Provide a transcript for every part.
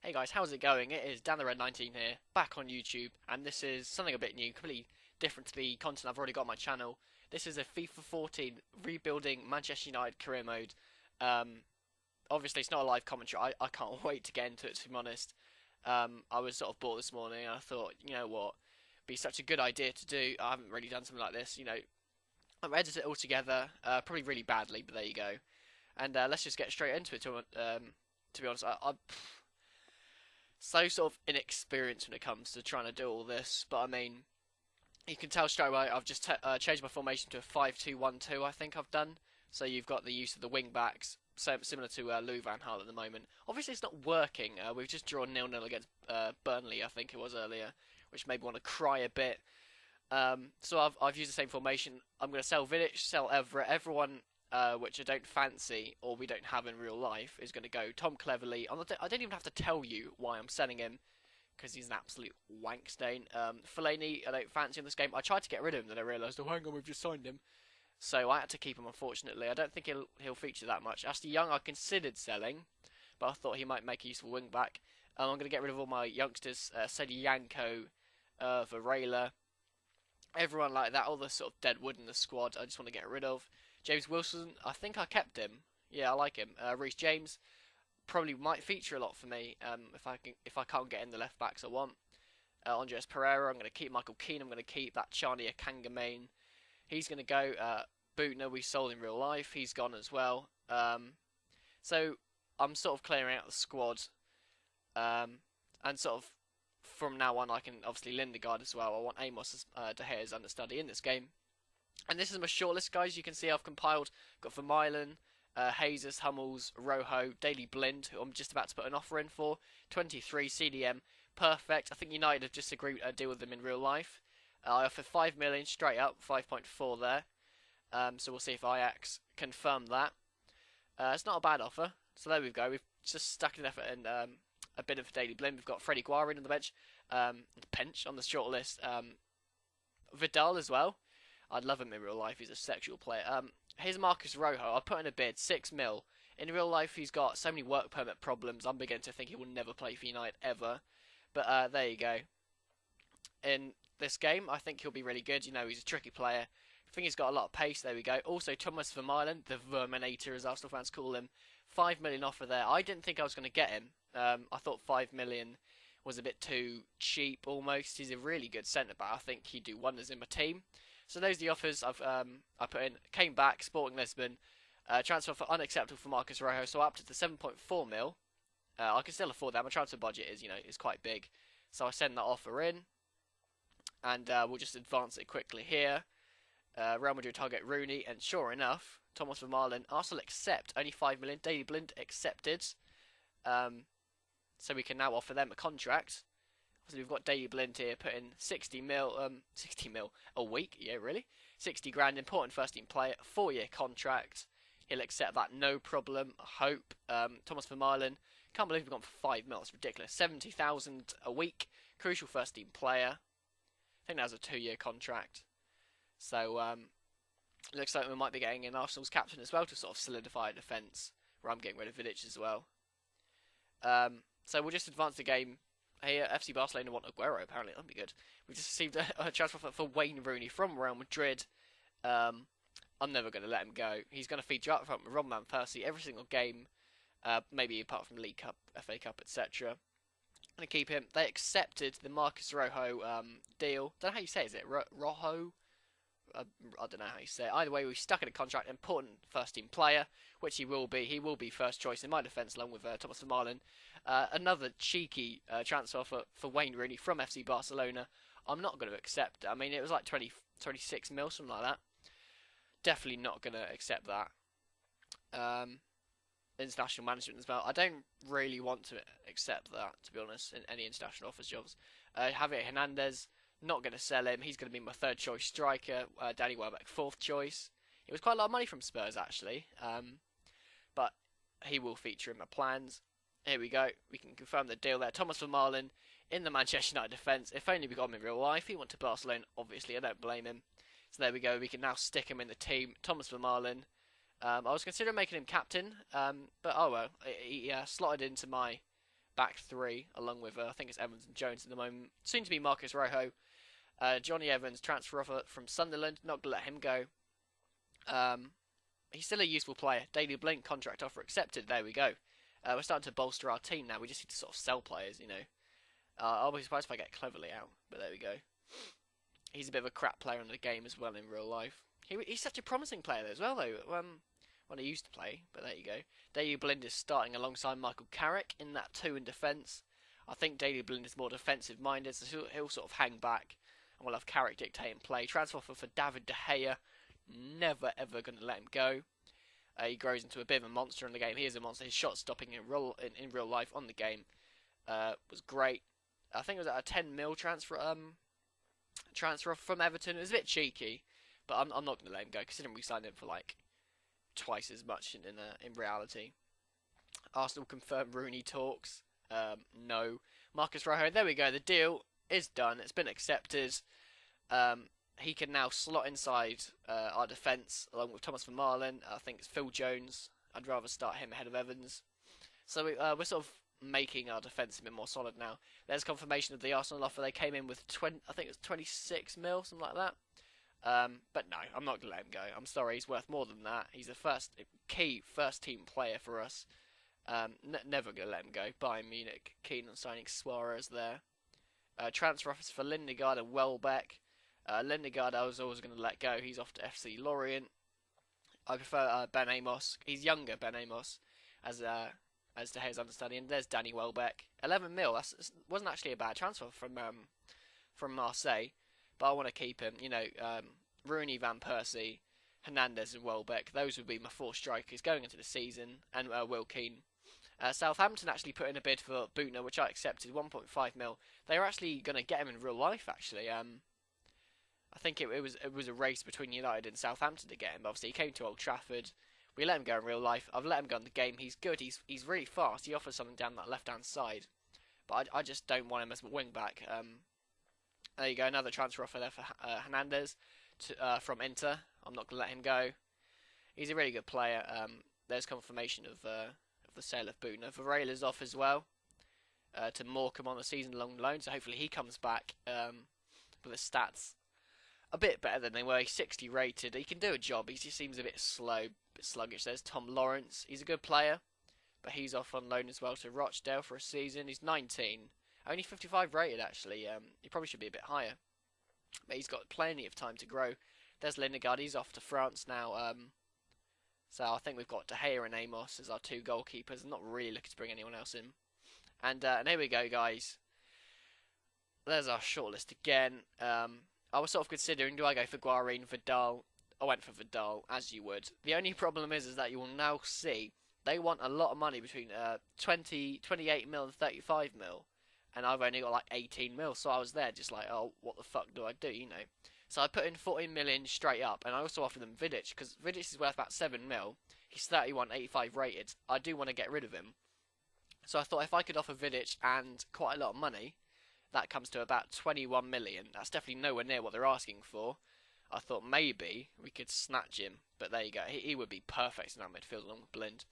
Hey guys, how's it going? It is Dan the Red 19 here, back on YouTube, and this is something a bit new, completely different to the content I've already got on my channel. This is a FIFA 14 rebuilding Manchester United career mode. Um, Obviously, it's not a live commentary. I can't wait to get into it, to be honest. I was sort of bored this morning, and I thought, you know what, it'd be such a good idea to do. I haven't really done something like this. I've edited it all together, probably really badly, but there you go. And let's just get straight into it. To be honest, I'm so sort of inexperienced when it comes to trying to do all this. But I mean, you can tell straight away. I've just changed my formation to a 5-2-1-2. I think I've done. So you've got the use of the wing backs, so similar to Lou Van Gaal at the moment. Obviously, it's not working. We've just drawn 0-0 against Burnley, I think it was earlier, which made me want to cry a bit. So I've used the same formation. I'm going to sell Vidic, sell Everett, everyone which I don't fancy or we don't have in real life is going to go. Tom Cleverley. I don't even have to tell you why I'm selling him because he's an absolute wank stain. Fellaini, I don't fancy in this game. I tried to get rid of him, then I realised, oh hang on, we've just signed him. So I had to keep him, unfortunately. I don't think he'll feature that much. Ashley Young, I considered selling, but I thought he might make a useful wing back. I'm going to get rid of all my youngsters, Sedianko, Varela, everyone like that, all the sort of dead wood in the squad. I just want to get rid of. James Wilson, I think I kept him. Yeah, I like him. Reece James probably might feature a lot for me if I can't get in the left backs I want. Andres Pereira, I'm going to keep Michael Keane. I'm going to keep that Charlie Akangamain. He's going to go. Bootner, we sold in real life. He's gone as well. So I'm sort of clearing out the squad. And sort of from now on, I can obviously Lindegaard as well. I want Amos De Gea as understudy in this game. And this is my shortlist, guys. You can see I've compiled. Got Vermaelen, Jesus, Hummels, Rojo, Daily Blind, who I'm just about to put an offer in for. 23 CDM, perfect. I think United have just agreed to deal with them in real life. I offer 5 million straight up, 5.4 there. So we'll see if Ajax confirm that. It's not a bad offer. So there we go. We've just stuck an effort in a bit of Daily Blind. We've got Freddie Guarin on the bench on the shortlist. Vidal as well. I'd love him in real life. He's a sexual player. Here's Marcus Rojo. I put in a bid, 6 mil. In real life, he's got so many work permit problems. I'm beginning to think he will never play for United ever. But there you go. In this game, I think he'll be really good. You know, he's a tricky player. I think he's got a lot of pace. There we go. Also, Thomas Vermaelen, the Verminator, as Arsenal fans call him. 5 million offer there. I didn't think I was going to get him. I thought 5 million was a bit too cheap almost. He's a really good centre-back. I think he'd do wonders in my team. So those are the offers I put in. Came back, Sporting Lisbon. Transfer for unacceptable for Marcus Rojo, so up to the 7.4 mil. I can still afford that. My transfer budget is quite big. So I send that offer in. And we'll just advance it quickly here. Real Madrid target Rooney, and sure enough, Thomas Vermaelen. Arsenal accept, only 5 million. Daily Blind accepted. So we can now offer them a contract. So we've got Daily Blind here putting 60 mil a week. Yeah, really? 60 grand, important first team player, 4-year contract. He'll accept that, no problem. I hope. Thomas Vermaelen, can't believe we've gone for 5 mil. It's ridiculous. 70,000 a week, crucial first team player. I think that was a 2-year contract. So looks like we might be getting in Arsenal's captain as well to sort of solidify a defence. Where I'm getting rid of Vidic as well. So we'll just advance the game. Here, FC Barcelona want Aguero, apparently. That'd be good. We just received a transfer for Wayne Rooney from Real Madrid. I'm never going to let him go. He's going to feature up front with Ron Van Persie every single game. Maybe apart from League Cup, FA Cup, etc. Going to keep him. They accepted the Marcus Rojo deal. Don't know how you say it. Is it Rojo? I don't know how you say it. Either way, we stuck in a contract. Important first team player, which he will be. He will be first choice in my defence, along with Thomas Vermaelen. Another cheeky transfer for Wayne Rooney from FC Barcelona. I'm not going to accept it. I mean, it was like 26 mil, something like that. Definitely not going to accept that. International management as well. I don't really want to accept that, to be honest, in any international offers jobs. Javier Hernandez, not going to sell him. He's going to be my third choice striker. Danny Welbeck, fourth choice. It was quite a lot of money from Spurs, actually. But he will feature in my plans. Here we go. We can confirm the deal there. Thomas Vermaelen in the Manchester United defence. If only we got him in real life. He went to Barcelona, obviously. I don't blame him. So there we go. We can now stick him in the team. Thomas Vermaelen. I was considering making him captain. But oh well. He slotted into my back three, along with I think it's Evans and Jones at the moment. Soon to be Marcus Rojo. Johnny Evans, transfer offer from Sunderland, not going to let him go. He's still a useful player. Daily Blink, contract offer accepted. There we go. We're starting to bolster our team now. We just need to sort of sell players, you know. I'll be surprised if I get Cleverly out, but there we go. He's a bit of a crap player in the game as well in real life. He's such a promising player as well, though. When he used to play, but there you go. Daily Blind is starting alongside Michael Carrick in that 2 in defence. I think Daily Blind is more defensive minded, so he'll sort of hang back, and we'll have Carrick dictating play. Transfer offer for David De Gea. Never ever going to let him go. He grows into a bit of a monster in the game. He is a monster. His shot stopping in real life on the game was great. I think it was at a 10 mil transfer from Everton. It was a bit cheeky, but I'm not going to let him go considering we signed him for like twice as much in reality. Arsenal confirmed Rooney talks. No. Marcus Rojo. There we go. The deal is done. It's been accepted. He can now slot inside our defence along with Thomas Vermaelen. I think it's Phil Jones. I'd rather start him ahead of Evans. So we're sort of making our defence a bit more solid now. There's confirmation of the Arsenal offer. They came in with I think it was 26 mil, something like that. But no, I'm not going to let him go. I'm sorry, he's worth more than that. He's the key first team player for us. Never going to let him go. Bayern Munich keen on signing Suarez there. Transfer offers for Lindegaard and Welbeck. Lindegaard I was always going to let go. He's off to FC Lorient. I prefer Ben Amos. He's younger, Ben Amos, as to his understanding. And there's Danny Welbeck. 11 mil. That wasn't actually a bad transfer from Marseille. But I want to keep him. You know, Rooney, Van Persie, Hernandez and Welbeck. Those would be my 4 strikers going into the season. And Will Keane. Southampton actually put in a bid for Butner, which I accepted, 1.5 mil. They were actually going to get him in real life, actually. I think it was a race between United and Southampton to get him. Obviously, he came to Old Trafford. We let him go in real life. I've let him go in the game. He's good. He's really fast. He offers something down that left-hand side. But I just don't want him as a wing-back. There you go. Another transfer offer there for Hernandez from Inter. I'm not going to let him go. He's a really good player. There's confirmation of the sale of Butner. Varela's off as well to Morecambe on the season-long loan. So hopefully he comes back with the stats a bit better than they were. He's 60 rated. He can do a job. He just seems a bit slow, a bit sluggish. There's Tom Lawrence. He's a good player, but he's off on loan as well to Rochdale for a season. He's 19. Only 55 rated, actually. He probably should be a bit higher, but he's got plenty of time to grow. There's Lindegaard. He's off to France now. So I think we've got De Gea and Amos as our 2 goalkeepers. I'm not really looking to bring anyone else in. And here we go, guys. There's our shortlist again. I was sort of considering, do I go for Guarin, Vidal? I went for Vidal, as you would. The only problem is that you will now see they want a lot of money between 28 mil and 35 mil. And I've only got like 18 mil, so I was there just like, oh, what the fuck do I do, you know? So I put in 14 million straight up, and I also offered them Vidic, because Vidic is worth about 7 mil. He's 31, 85 rated. I do want to get rid of him. So I thought if I could offer Vidic and quite a lot of money, that comes to about 21 million. That's definitely nowhere near what they're asking for. I thought maybe we could snatch him, but there you go. He would be perfect in our midfield along with Blind.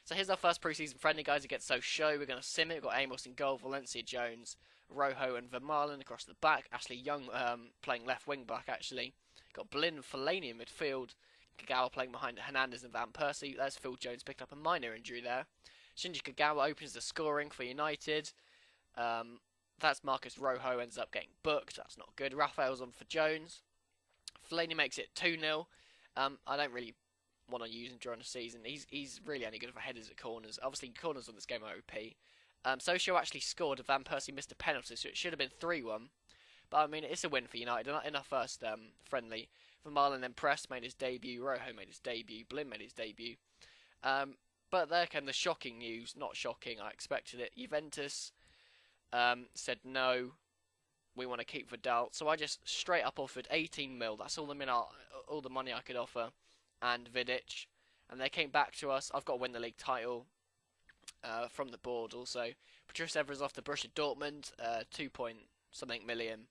So here's our first pre-season friendly, guys, against Sochaux. We're going to sim it. We've got Amos in goal, Valencia Jones, Rojo and Vermaelen across the back. Ashley Young playing left wing back, actually. Got Blind and Fellaini in midfield. Kagawa playing behind Hernandez and Van Persie. There's Phil Jones, picked up a minor injury there. Shinji Kagawa opens the scoring for United. That's Marcus Rojo, ends up getting booked. That's not good. Raphael's on for Jones. Fellaini makes it 2-0. I don't really want to use him during the season. He's really only good for headers at corners. Obviously, corners on this game are OP. Sochaux actually scored. Van Persie missed a penalty, so it should have been 3-1. But I mean, it's a win for United in our first friendly. Vermaelen then pressed, made his debut. Rojo made his debut. Blin made his debut. But there came the shocking news. Not shocking, I expected it. Juventus said no, we want to keep Vidal. So I just straight up offered 18 mil. That's all the money I could offer. And Vidic. And they came back to us. I've got to win the league title from the board also. Patrice Evra's off to Borussia Dortmund. 2-point-something million.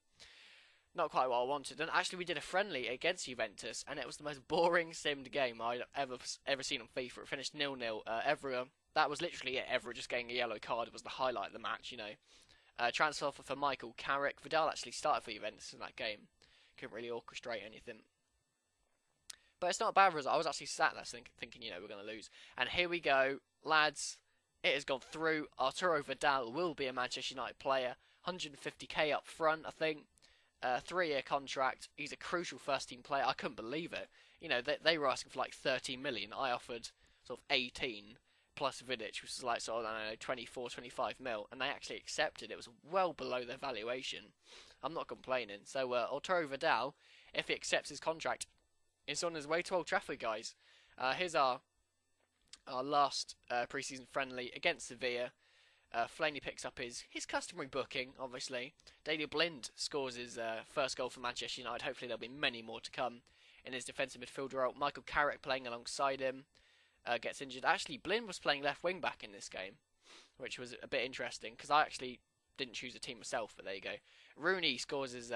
Not quite what I wanted. And actually we did a friendly against Juventus. And it was the most boring simmed game I'd ever seen on FIFA. It finished 0-0. Evra that was literally it. Ever just getting a yellow card was the highlight of the match, you know. Transfer offer for Michael Carrick. Vidal actually started for Juventus in that game. Couldn't really orchestrate anything. But it's not a bad result. I was actually sat there thinking, you know, we're going to lose. And here we go, lads. It has gone through. Arturo Vidal will be a Manchester United player. 150k up front, I think. 3-year contract. He's a crucial first-team player. I couldn't believe it. You know, they were asking for like 30 million. I offered sort of 18 plus Vidic, which was like sort of, I don't know, 24, 25 mil, and they actually accepted. It was well below their valuation. I'm not complaining. So Arturo Vidal, if he accepts his contract, is on his way to Old Trafford, guys. Here's our last pre-season friendly against Sevilla. Flaney picks up his customary booking, obviously. Daley Blind scores his first goal for Manchester United. Hopefully there'll be many more to come in his defensive midfielder role. Michael Carrick playing alongside him. Gets injured. Actually, Blind was playing left wing back in this game, which was a bit interesting because I actually didn't choose a team myself, but there you go. Rooney scores his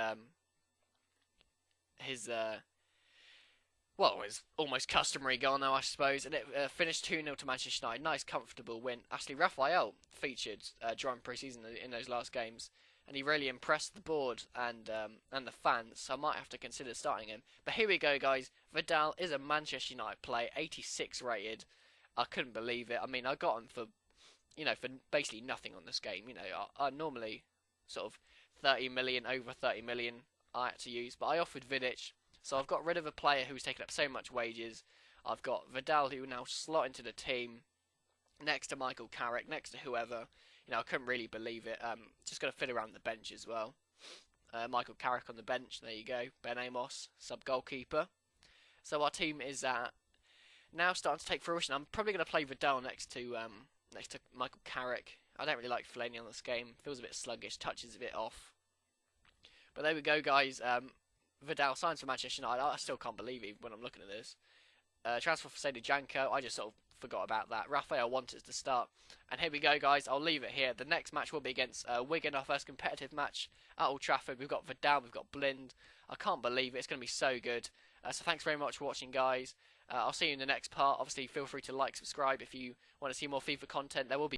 almost customary goal now, I suppose, and it finished 2-0 to Manchester United. Nice, comfortable win. Actually, Raphael featured during pre-season in those last games, and he really impressed the board and the fans, so I might have to consider starting him. But here we go, guys. Vidal is a Manchester United player, 86 rated. I couldn't believe it. I mean, I got him for basically nothing on this game. You know, I normally sort of 30 million, over 30 million I had to use, but I offered Vidic, so I've got rid of a player who's taken up so much wages. I've got Vidal, who will now slot into the team next to Michael Carrick, next to whoever. You know, I couldn't really believe it. Just got to fit around the bench as well. Michael Carrick on the bench. There you go. Ben Amos, sub goalkeeper. So our team is now starting to take fruition. I'm probably going to play Vidal next to Michael Carrick. I don't really like Fellaini on this game. Feels a bit sluggish. Touches a bit off. But there we go, guys. Vidal signs for Manchester United. I still can't believe it when I'm looking at this. Transfer for Sado Janko. I just sort of forgot about that. Raphael wanted to start. And here we go, guys. I'll leave it here. The next match will be against Wigan, our first competitive match at Old Trafford. We've got Vidal, we've got Blind. I can't believe it. It's going to be so good. So thanks very much for watching, guys. I'll see you in the next part. Obviously, feel free to like, subscribe if you want to see more FIFA content. There will be